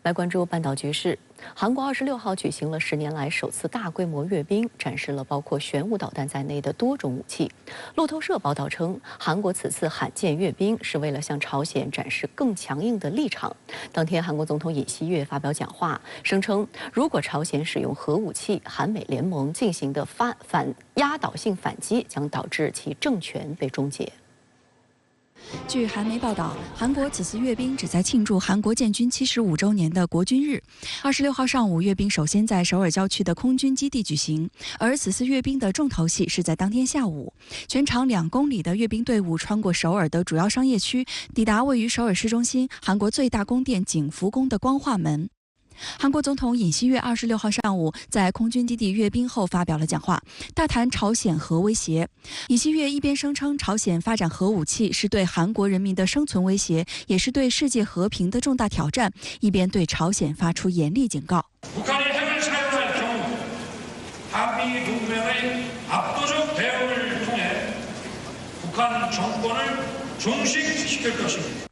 来关注半岛局势。韩国26号举行了10年来首次大规模阅兵，展示了包括玄武导弹在内的多种武器。路透社报道称，韩国此次罕见阅兵是为了向朝鲜展示更强硬的立场。当天，韩国总统尹锡悦发表讲话，声称如果朝鲜使用核武器，韩美联盟进行的反压倒性反击将导致其政权被终结。 据韩媒报道，韩国此次阅兵旨在庆祝韩国建军75周年的国军日。26号上午，阅兵首先在首尔郊区的空军基地举行，而此次阅兵的重头戏是在当天下午。全长2公里的阅兵队伍穿过首尔的主要商业区，抵达位于首尔市中心、韩国最大宫殿景福宫的光化门。 韩国总统尹锡悦26号上午在空军基地阅兵后发表了讲话，大谈朝鲜核威胁。尹锡悦一边声称朝鲜发展核武器是对韩国人民的生存威胁，也是对世界和平的重大挑战，一边对朝鲜发出严厉警告。 북한이 핵을 사용할 경우 한미 동맹의 압도적 대응을 통해 북한 정권을 종식시킬 것입니다.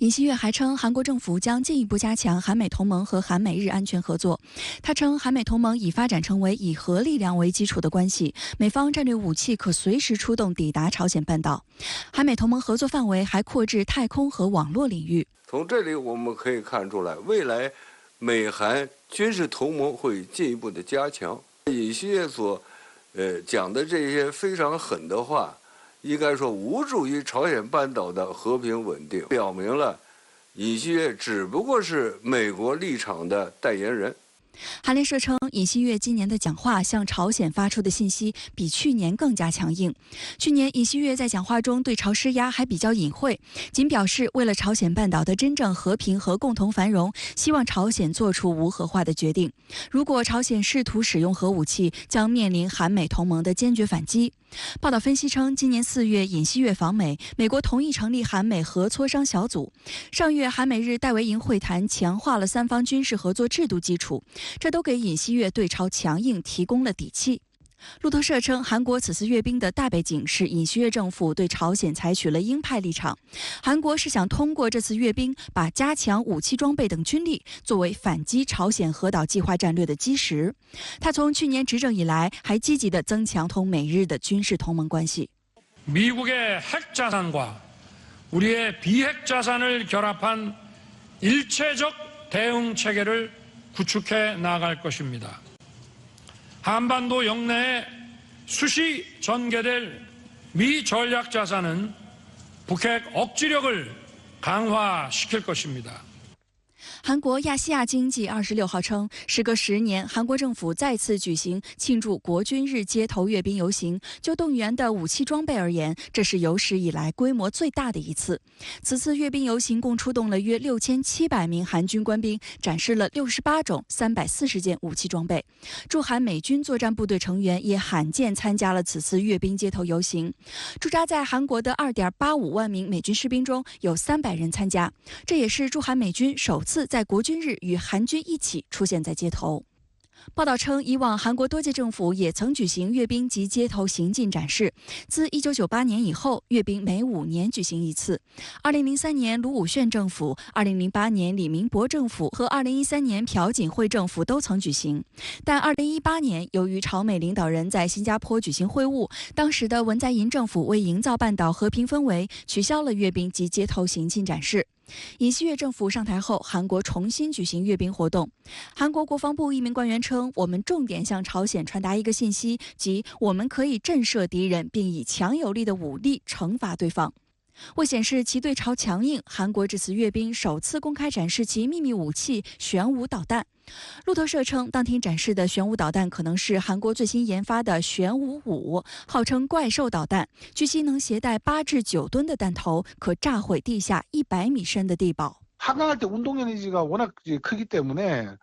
尹锡悦还称，韩国政府将进一步加强韩美同盟和韩美日安全合作。他称，韩美同盟已发展成为以核力量为基础的关系，美方战略武器可随时出动抵达朝鲜半岛。韩美同盟合作范围还扩至太空和网络领域。从这里我们可以看出来，未来美韩军事同盟会进一步的加强。尹锡悦所讲的这些非常狠的话。 应该说无助于朝鲜半岛的和平稳定，表明了尹锡悦只不过是美国立场的代言人。 韩联社称，尹锡悦今年的讲话向朝鲜发出的信息比去年更加强硬。去年，尹锡悦在讲话中对朝施压还比较隐晦，仅表示为了朝鲜半岛的真正和平和共同繁荣，希望朝鲜做出无核化的决定。如果朝鲜试图使用核武器，将面临韩美同盟的坚决反击。 报道分析称，今年4月尹锡悦访美，美国同意成立韩美核磋商小组。上月韩美日戴维营会谈强化了3方军事合作制度基础，这都给尹锡悦对朝强硬提供了底气。 路透社称，韩国此次阅兵的大背景是尹锡悦政府对朝鲜采取了鹰派立场。韩国是想通过这次阅兵，把加强武器装备等军力作为反击朝鲜核岛计划战略的基石。他从去年执政以来，还积极地增强同美日的军事同盟关系。 미국의 핵 자산과 우리의 비핵 자산을 결합한 일체적 대응 체계를 구축해 나갈 것입니다. 한반도 영내에 수시 전개될 미 전략 자산은 북핵 억지력을 강화시킬 것입니다. 韩国亚细亚经济26号称，时隔10年，韩国政府再次举行庆祝国军日街头阅兵游行。就动员的武器装备而言，这是有史以来规模最大的一次。此次阅兵游行共出动了约6700名韩军官兵，展示了68种340件武器装备。驻韩美军作战部队成员也罕见参加了此次阅兵街头游行。驻扎在韩国的2.85万名美军士兵中有300人参加，这也是驻韩美军首次在国军日与韩军一起出现在街头。报道称，以往韩国多届政府也曾举行阅兵及街头行进展示。自1998年以后，阅兵每5年举行一次。2003年卢武铉政府、2008年李明博政府和2013年朴槿惠政府都曾举行。但2018年，由于朝美领导人在新加坡举行会晤，当时的文在寅政府为营造半岛和平氛围，取消了阅兵及街头行进展示。 尹锡悦政府上台后，韩国重新举行阅兵活动。韩国国防部一名官员称：“我们重点向朝鲜传达一个信息，即我们可以震慑敌人，并以强有力的武力惩罚对方。” 为显示其对朝强硬，韩国这次阅兵首次公开展示其秘密武器玄武导弹。路透社称，当天展示的玄武导弹可能是韩国最新研发的玄武5，号称怪兽导弹，据悉能携带8至9吨的弹头，可炸毁地下100米深的地堡。 한강할 때 운동 에너지가 워낙 크기 때문에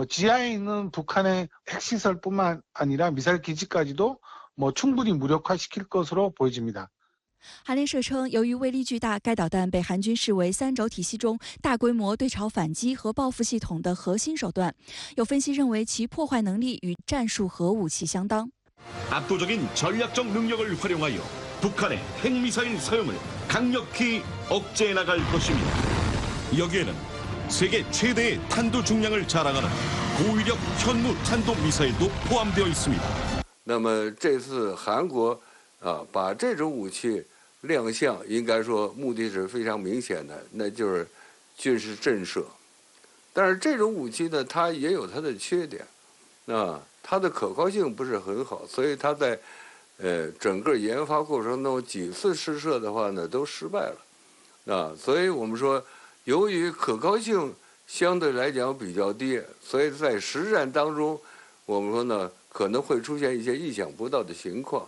지하에 있는 북한의 핵시설뿐만 아니라 미사일 기지까지도 충분히 무력화시킬 것으로 보여집니다. 韩联社称，由于威力巨大，该导弹被韩军视为3轴体系中大规模对朝反击和报复系统的核心手段。有分析认为，其破坏能力与战术核武器相当。 압도적인 전략적 능력을 활용하여 북한의 핵미사일 사용을 강력히 억제해 나갈 것입니다. 여기에는 세계 최대의 탄도 중량을 자랑하는 고위력 현무 탄도 미사일도 포함되어 있습니다. 那么这次韩国把这种武器亮相，应该说目的是非常明显的，那就是军事震慑。但是这种武器呢，它也有它的缺点，它的可靠性不是很好，所以它在整个研发过程中几次试射的话呢都失败了，所以我们说，由于可靠性相对来讲比较低，所以在实战当中，我们说呢可能会出现一些意想不到的情况。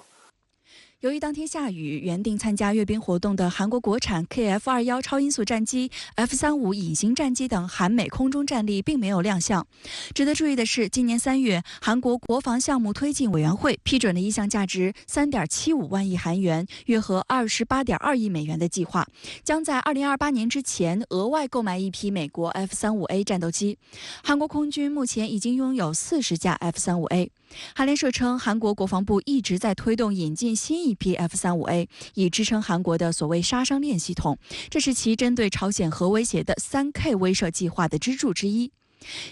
由于当天下雨，原定参加阅兵活动的韩国国产 KF-21超音速战机、F-35隐形战机等韩美空中战力并没有亮相。值得注意的是，今年3月，韩国国防项目推进委员会批准了一项价值3.75万亿韩元（约合28.2亿美元）的计划，将在2028年之前额外购买一批美国 F-35A 战斗机。韩国空军目前已经拥有40架 F-35A。 韩联社称，韩国国防部一直在推动引进新一批 F-35A， 以支撑韩国的所谓杀伤链系统，这是其针对朝鲜核威胁的3K 威慑计划的支柱之一。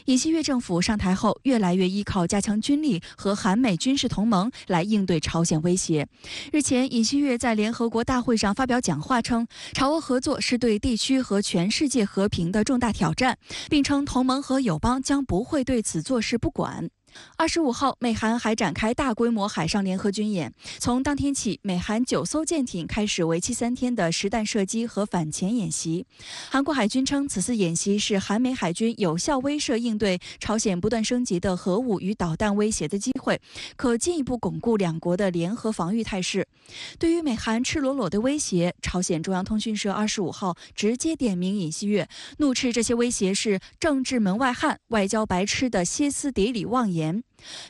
尹锡悦政府上台后，越来越依靠加强军力和韩美军事同盟来应对朝鲜威胁。日前，尹锡悦在联合国大会上发表讲话称，朝俄合作是对地区和全世界和平的重大挑战，并称同盟和友邦将不会对此坐视不管。 25号，美韩还展开大规模海上联合军演。从当天起，美韩9艘舰艇开始为期3天的实弹射击和反潜演习。韩国海军称，此次演习是韩美海军有效威慑应对朝鲜不断升级的核武与导弹威胁的机会，可进一步巩固两国的联合防御态势。对于美韩赤裸裸的威胁，朝鲜中央通讯社25号直接点名尹锡悦，怒斥这些威胁是政治门外汉、外交白痴的歇斯底里妄言。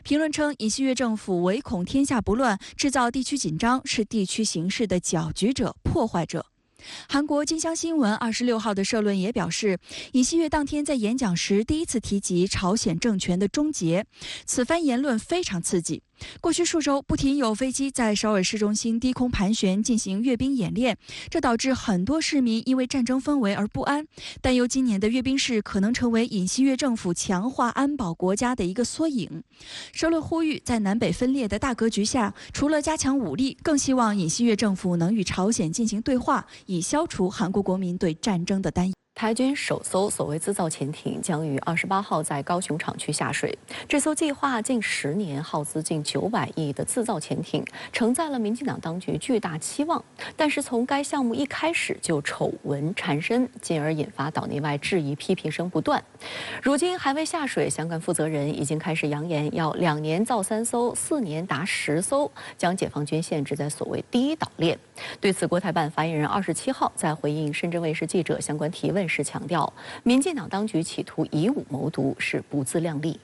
评论称，尹锡悦政府唯恐天下不乱，制造地区紧张，是地区形势的搅局者、破坏者。韩国金乡新闻26号的社论也表示，尹锡悦当天在演讲时第一次提及朝鲜政权的终结，此番言论非常刺激。 过去数周，不停有飞机在首尔市中心低空盘旋进行阅兵演练，这导致很多市民因为战争氛围而不安，担忧今年的阅兵式可能成为尹锡悦政府强化安保国家的一个缩影。社论呼吁，在南北分裂的大格局下，除了加强武力，更希望尹锡悦政府能与朝鲜进行对话，以消除韩国国民对战争的担忧。 台军首艘所谓自造潜艇将于28号在高雄厂区下水。这艘计划近10年、耗资近900亿的自造潜艇，承载了民进党当局巨大期望。但是从该项目一开始就丑闻缠身，进而引发岛内外质疑、批评声不断。如今还未下水，相关负责人已经开始扬言要2年造3艘，4年达10艘，将解放军限制在所谓第一岛链。对此，国台办发言人27号在回应深圳卫视记者相关提问时强调，民进党当局企图以武谋独是不自量力。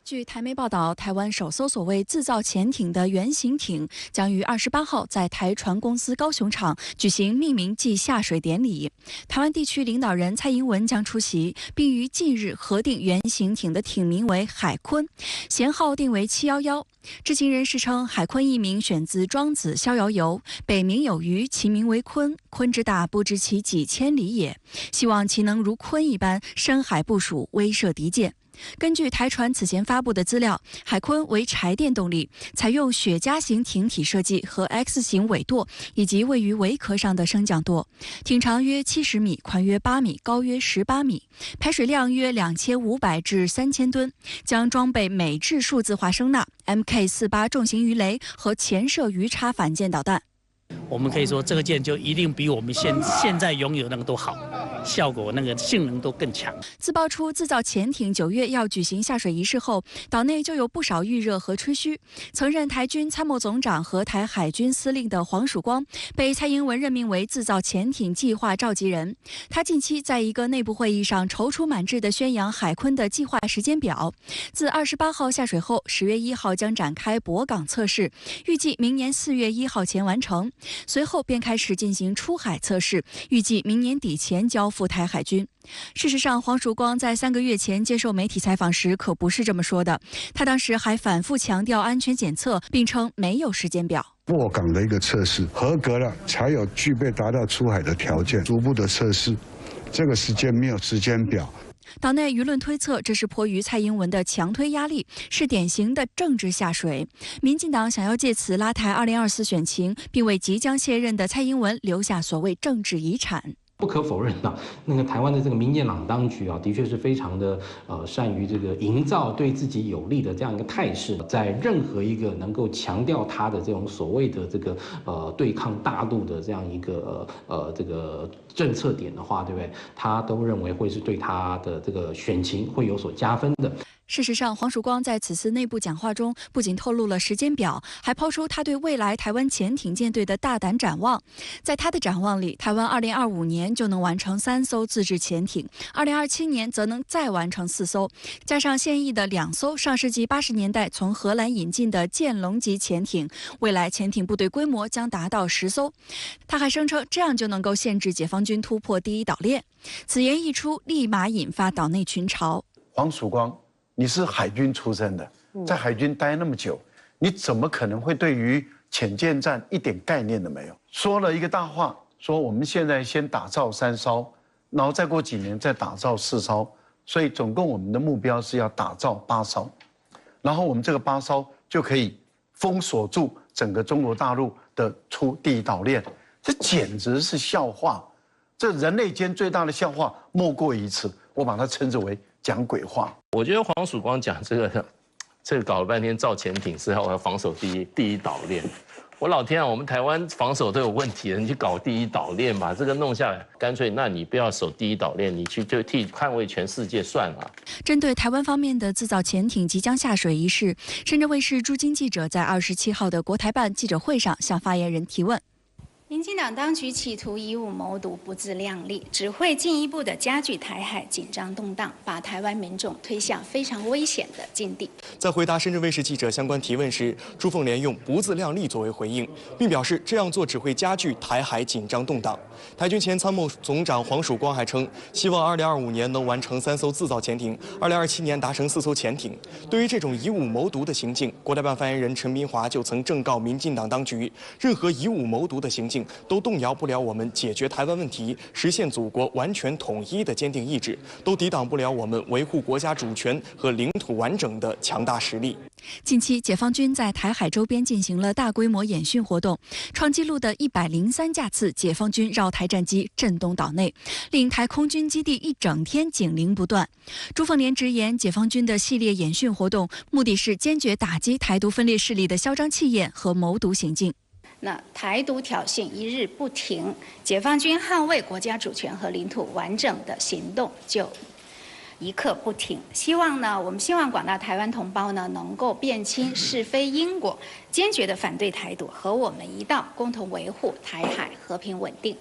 据台媒报道，台湾首艘所谓自造潜艇的原型艇将于28号在台船公司高雄厂举行命名暨下水典礼。台湾地区领导人蔡英文将出席，并于近日核定原型艇的艇名为海鲲，舷号定为711。知情人士称，海鲲一名选自《庄子·逍遥游》，北冥有鱼，其名为鲲。鲲之大，不知其几千里也。希望其能如鲲一般深海部署，威慑敌舰。根据台船此前发布的资料，海鲲为柴电动力，采用雪茄型艇体设计和 X 型尾舵，以及位于桅壳上的升降舵。艇长约70米，宽约8米，高约18米，排水量约2500至3000吨，将装备美制数字化声呐、MK48 重型鱼雷和潜射鱼叉反舰导弹。我们可以说，这个舰就一定比我们现在拥有那个都好，效果那个性能都更强。自爆出自造潜艇9月要举行下水仪式后，岛内就有不少预热和吹嘘。曾任台军参谋总长和台海军司令的黄曙光，被蔡英文任命为自造潜艇计划召集人。他近期在一个内部会议上踌躇满志地宣扬海鲲的计划时间表：自28号下水后，10月1号将展开泊港测试，预计明年4月1号前完成。随后便开始进行出海测试，预计明年底前交付台海军。事实上，黄曙光在3个月前接受媒体采访时可不是这么说的，他当时还反复强调安全检测，并称没有时间表。泊港的一个测试合格了，才有具备达到出海的条件，逐步的测试。这个时间没有时间表。岛内舆论推测，这是迫于蔡英文的强推压力，是典型的政治下水。民进党想要借此拉抬2024选情，并为即将卸任的蔡英文留下所谓政治遗产。不可否认的，那个台湾的这个民进党当局啊，的确是非常的善于这个营造对自己有利的这样一个态势，在任何一个能够强调他的这种所谓的这个对抗大陆的这样一个这个政策点的话，对不对？他都认为会是对他的这个选情会有所加分的。事实上，黄曙光在此次内部讲话中不仅透露了时间表，还抛出他对未来台湾潜艇舰队的大胆展望。在他的展望里，台湾2025年就能完成3艘自制潜艇，2027年则能再完成4艘，加上现役的2艘上世纪80年代从荷兰引进的剑龙级潜艇，未来潜艇部队规模将达到10艘。他还声称，这样就能够限制解放军突破第一岛链。此言一出，立马引发岛内群嘲。黄曙光，你是海军出身的，在海军待那么久，你怎么可能会对于潜舰战一点概念都没有？说了一个大话，说我们现在先打造3艘，然后再过几年再打造4艘，所以总共我们的目标是要打造8艘，然后我们这个8艘就可以封锁住整个中国大陆的出第一岛链，这简直是笑话！这人类间最大的笑话莫过于此，我把它称之为讲鬼话。我觉得黄曙光讲这个搞了半天造潜艇是要防守第一岛链。我老天啊，我们台湾防守都有问题了，你去搞第一岛链把这个弄下来，干脆那你不要守第一岛链，你去就替捍卫全世界算了。针对台湾方面的自造潜艇即将下水一事，深圳卫视驻京记者在27号的国台办记者会上向发言人提问。民进党当局企图以武谋独，不自量力，只会进一步的加剧台海紧张动荡，把台湾民众推向非常危险的境地。在回答深圳卫视记者相关提问时，朱凤莲用不自量力作为回应，并表示这样做只会加剧台海紧张动荡。台军前参谋总长黄曙光还称，希望2025年能完成3艘自造潜艇，2027年达成4艘潜艇。对于这种以武谋独的行径，国台办发言人陈斌华就曾正告民进党当局，任何以武谋独的行径都动摇不了我们解决台湾问题、实现祖国完全统一的坚定意志，都抵挡不了我们维护国家主权和领土完整的强大实力。近期，解放军在台海周边进行了大规模演训活动，创纪录的103架次解放军绕台战机震动岛内，令台空军基地一整天警铃不断。朱凤莲直言，解放军的系列演训活动目的是坚决打击台独分裂势力的嚣张气焰和谋独行径。那台独挑衅一日不停，解放军捍卫国家主权和领土完整的行动就一刻不停。我们希望广大台湾同胞呢，能够辨清是非因果，坚决的反对台独，和我们一道共同维护台海和平稳定。